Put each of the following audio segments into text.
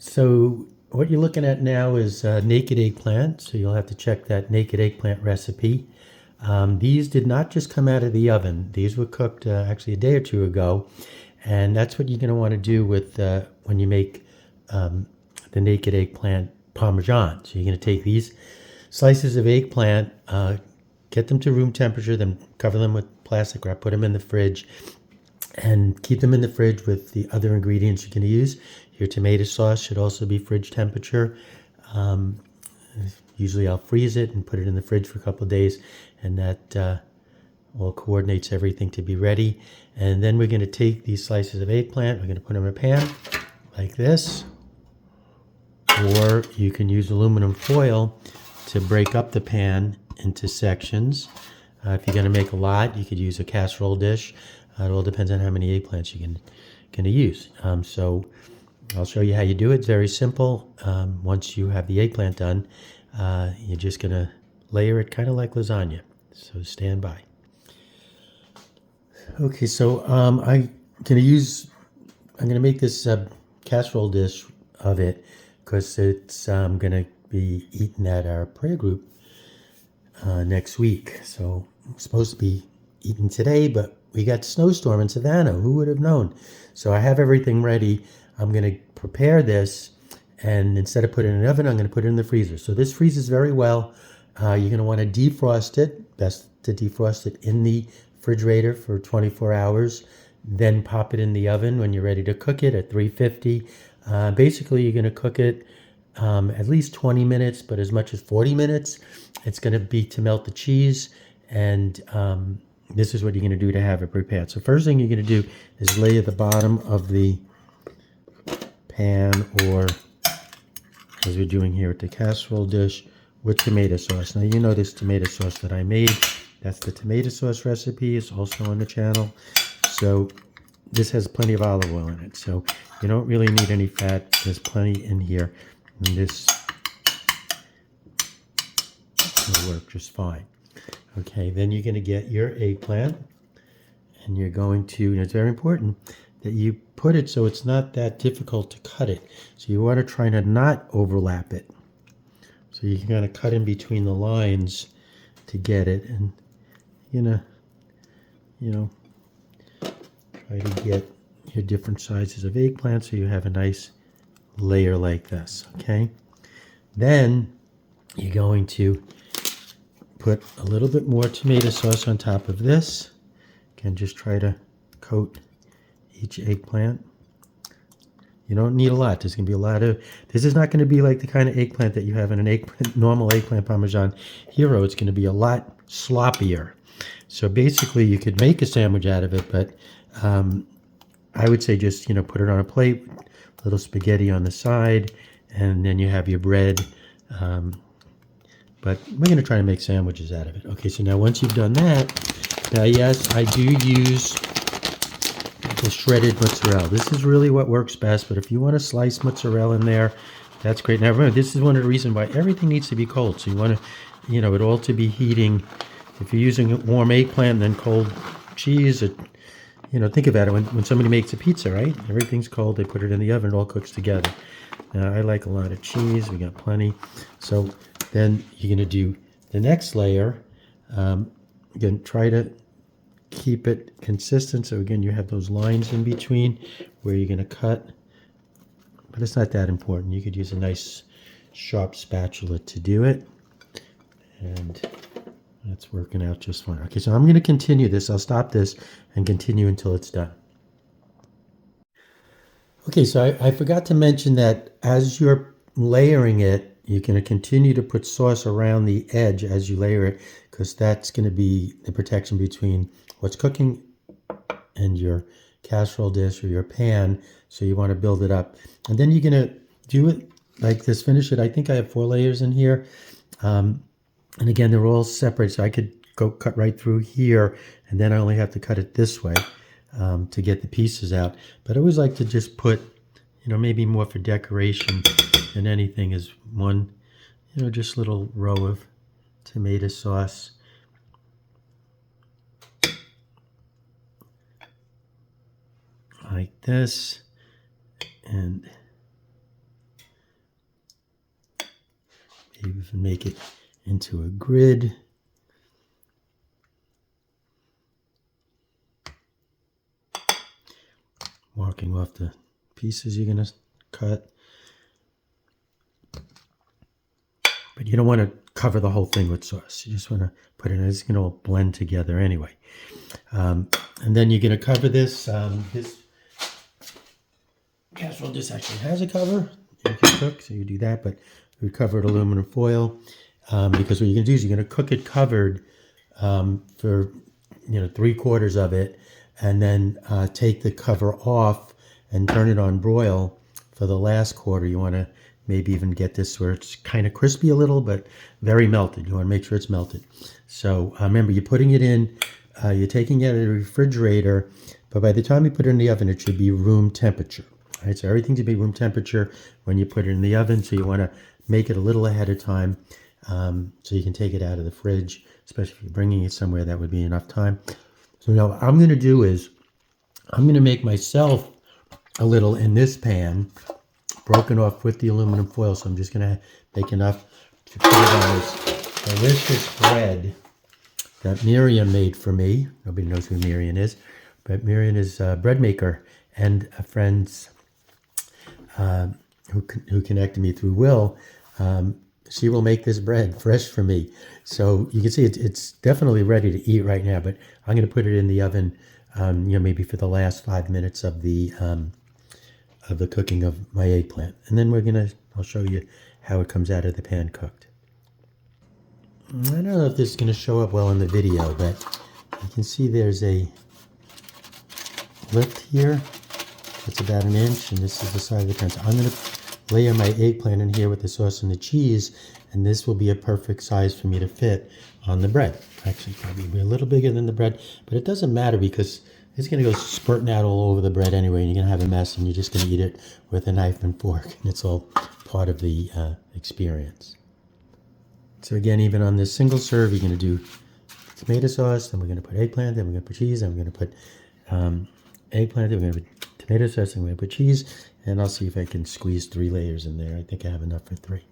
So what you're looking at now is naked eggplant. So you'll have to check that naked eggplant recipe. These did not just come out of the oven. These were cooked actually a day or two ago. And that's what you're going to want to do with when you make the naked eggplant Parmesan. So you're going to take these slices of eggplant, get them to room temperature, then cover them with plastic wrap, put them in the fridge, and keep them in the fridge with the other ingredients you're going to use. Your tomato sauce should also be fridge temperature. Usually I'll freeze it and put it in the fridge for a couple of days, and that all coordinates everything to be ready. And then we're going to take these slices of eggplant, we're going to put them in a pan like this, or you can use aluminum foil to break up the pan into sections. If you're going to make a lot, you could use a casserole dish. It all depends on how many eggplants you're going to use. So I'll show you how you do it. It's very simple. Once you have the eggplant done, you're just going to layer it kind of like lasagna. So stand by. Okay, so I'm going to make this casserole dish of it because it's going to be eaten at our prayer group next week. So I'm supposed to be eaten today, but we got snowstorm in Savannah. Who would have known? So I have everything ready. I'm going to prepare this, and instead of putting it in the oven, I'm going to put it in the freezer. So this freezes very well. You're going to want to defrost it. Best to defrost it in the refrigerator for 24 hours. Then pop it in the oven when you're ready to cook it at 350. Basically, you're going to cook it at least 20 minutes, but as much as 40 minutes. It's going to be to melt the cheese, and this is what you're going to do to have it prepared. So first thing you're going to do is lay at the bottom of the pan, or as we're doing here with the casserole dish, with tomato sauce. Now you know this tomato sauce that I made. That's the tomato sauce recipe. It's also on the channel. So this has plenty of olive oil in it. So you don't really need any fat. There's plenty in here. And this will work just fine. Okay, then you're going to get your eggplant, and you're going to, and it's very important that you put it so it's not that difficult to cut it. So you want to try to not overlap it. So you can kind of cut in between the lines to get it, and try to get your different sizes of eggplant so you have a nice layer like this, okay? Then you're going to put a little bit more tomato sauce on top of this. Again, just try to coat each eggplant. You don't need a lot. There's going to be a lot of, this is not going to be like the kind of eggplant that you have in an normal eggplant Parmesan Hero. It's going to be a lot sloppier. So basically you could make a sandwich out of it, but I would say just, put it on a plate, a little spaghetti on the side, and then you have your bread. But we're going to try to make sandwiches out of it. Okay, so now once you've done that, now yes, I do use the shredded mozzarella. This is really what works best, but if you want to slice mozzarella in there, that's great. Now remember, this is one of the reasons why everything needs to be cold. So you want to, it all to be heating. If you're using warm eggplant and then cold cheese, think about it. When somebody makes a pizza, right? Everything's cold. They put it in the oven. It all cooks together. Now, I like a lot of cheese. We got plenty. So then you're going to do the next layer. You're going to try to keep it consistent. So again, you have those lines in between where you're going to cut. But it's not that important. You could use a nice sharp spatula to do it. And that's working out just fine. Okay, so I'm going to continue this. I'll stop this and continue until it's done. Okay, so I forgot to mention that as you're layering it, you're going to continue to put sauce around the edge as you layer it, because that's going to be the protection between what's cooking and your casserole dish or your pan. So you want to build it up. And then you're going to do it like this, finish it. I think I have 4 layers in here. And again, they're all separate, so I could go cut right through here, and then I only have to cut it this way to get the pieces out. But I always like to just put, maybe more for decoration than anything, is one, just little row of tomato sauce. Like this. And even make it into a grid. Marking off the pieces you're going to cut. But you don't want to cover the whole thing with sauce. You just want to put it in. It's going to blend together anyway. And then you're going to cover this. This casserole dish actually has a cover. You can cook, so you do that. But we cover it aluminum foil because what you're going to do is you're going to cook it covered for 3/4 of it, and then take the cover off and turn it on broil for the last quarter. You want to maybe even get this where it's kind of crispy a little, but very melted. You want to make sure it's melted. So remember, you're putting it in, you're taking it out of the refrigerator, but by the time you put it in the oven, it should be room temperature. All right, so everything should be room temperature when you put it in the oven. So you want to make it a little ahead of time so you can take it out of the fridge, especially if you're bringing it somewhere, that would be enough time. So now what I'm going to do is I'm going to make myself a little in this pan, broken off with the aluminum foil. So I'm just going to make enough to put it on this delicious bread that Miriam made for me. Nobody knows who Miriam is, but Miriam is a bread maker and a friend who connected me through Will. She will make this bread fresh for me. So you can see it's definitely ready to eat right now, but I'm going to put it in the oven, maybe for the last 5 minutes of the cooking of my eggplant. And then I'll show you how it comes out of the pan cooked. I don't know if this is going to show up well in the video, but you can see there's a lift here. It's about 1 inch, and this is the side of the pan. So I'm going to layer my eggplant in here with the sauce and the cheese, and this will be a perfect size for me to fit on the bread. Actually, probably a little bigger than the bread, but it doesn't matter because it's going to go spurting out all over the bread anyway, and you're going to have a mess, and you're just going to eat it with a knife and fork, and it's all part of the experience. So again, even on this single serve, you're going to do tomato sauce, then we're going to put eggplant, then we're going to put cheese, then we're going to put eggplant, then we're going to put tomato sauce, then we're going to put cheese, and I'll see if I can squeeze 3 layers in there. I think I have enough for 3.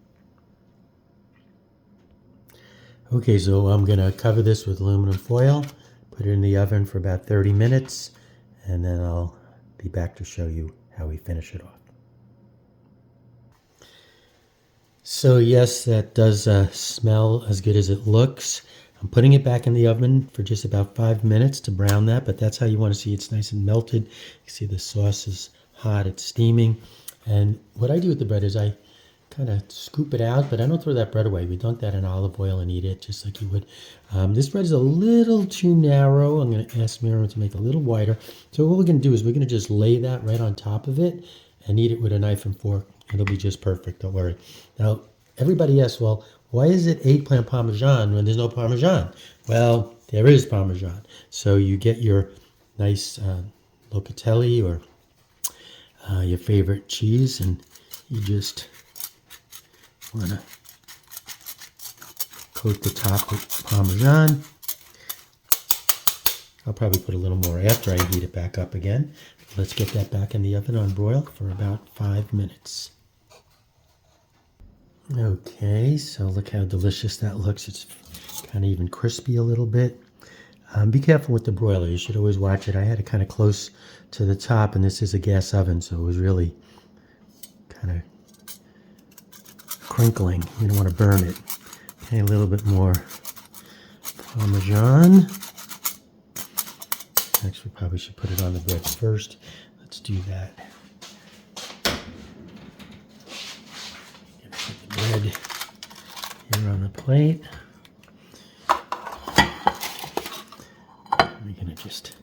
Okay, so I'm going to cover this with aluminum foil, put it in the oven for about 30 minutes, and then I'll be back to show you how we finish it off. So yes, that does smell as good as it looks. I'm putting it back in the oven for just about 5 minutes to brown that, but that's how you want to see it's nice and melted. You see the sauce is hot, it's steaming. And what I do with the bread is I kind of scoop it out, but I don't throw that bread away. We dunk that in olive oil and eat it just like you would. This bread is a little too narrow. I'm going to ask Miriam to make it a little wider. So what we're going to do is we're going to just lay that right on top of it and eat it with a knife and fork. It'll be just perfect, don't worry. Now, everybody asks, well, why is it eggplant parmesan when there's no parmesan? Well, there is parmesan. So you get your nice locatelli or your favorite cheese, and you just want to coat the top with parmesan. I'll probably put a little more after I heat it back up again. Let's get that back in the oven on broil for about 5 minutes. Okay, so look how delicious that looks. It's kind of even crispy a little bit. Be careful with the broiler. You should always watch it. I had it kind of close to the top, and this is a gas oven, so it was really kind of crinkling. You don't want to burn it. Okay, a little bit more Parmesan. Actually, probably should put it on the bread first. Let's do that. Put the bread here on the plate. We're going to just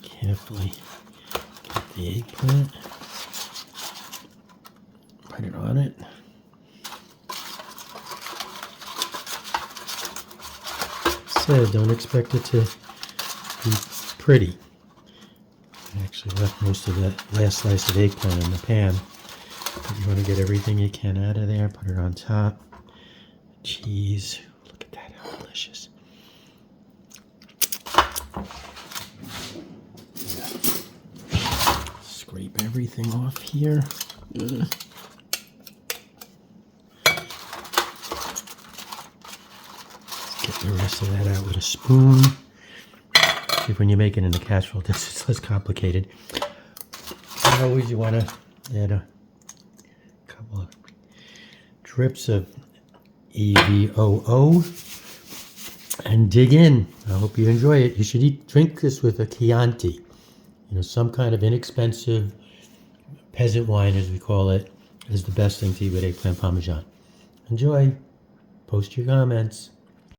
carefully get the eggplant, put it on it. So don't expect it to be pretty. I actually left most of that last slice of eggplant in the pan. But you want to get everything you can out of there. Put it on top. Cheese. Look at that, how delicious. Scrape everything off here. the rest of that out with a spoon. See, when you're making it in a casserole, this is less complicated. And always you want to add a couple of drips of EVOO and dig in. I hope you enjoy it. You should drink this with a Chianti, some kind of inexpensive peasant wine, as we call it, is the best thing to eat with eggplant parmesan. Enjoy. Post your comments.